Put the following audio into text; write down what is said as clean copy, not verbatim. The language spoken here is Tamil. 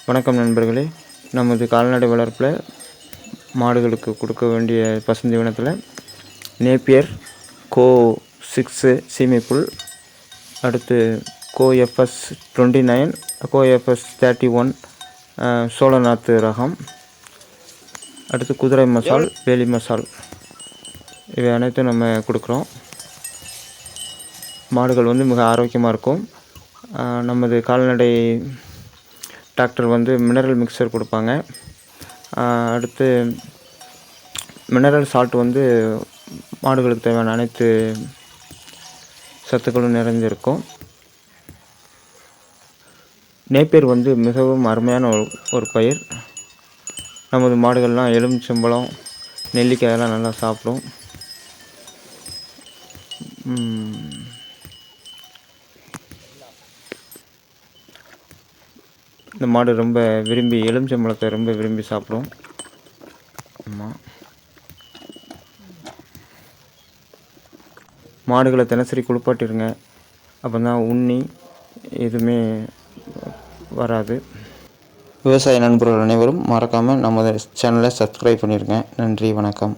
வணக்கம் நண்பர்களே. நமது கால்நடை வளர்ப்பில் மாடுகளுக்கு கொடுக்க வேண்டிய பசுந்தீவனத்தில் நேப்பியர், கோ6 சீமைப்புல், அடுத்து கோஎஃப்எஸ் 29, கோஎஃப்எஸ் 31 சோழநாத்து ரகம், அடுத்து குதிரை மசால், வேலி மசால், இவை அனைத்தும் நம்ம கொடுக்குறோம். மாடுகள் மிக ஆரோக்கியமாக இருக்கும். நமது கால்நடை டாக்டர் மினரல் மிக்சர் கொடுப்பாங்க. அடுத்து மினரல் சால்ட் மாடுகளுக்கு தேவையான அனைத்து சத்துக்களும் நிறைந்திருக்கும். நேப்பியர் மிகவும் அருமையான ஒரு பயிர். நமது மாடுகள்லாம் எலுமிச்சம்பழம், நெல்லிக்காயெல்லாம் நல்லா சாப்பிடும். இந்த மாடு ரொம்ப விரும்பி எலுமிச்சம்பழத்தை ரொம்ப விரும்பி சாப்பிடும். ஆமாம், மாடுகளை தினசரி குளிப்பாட்டிடுங்க. அப்போ தான் உண்ணி எதுவுமே வராது. விவசாய நண்பர்கள் அனைவரும் மறக்காமல் நம்ம சேனலை சப்ஸ்கிரைப் பண்ணிடுங்க. நன்றி, வணக்கம்.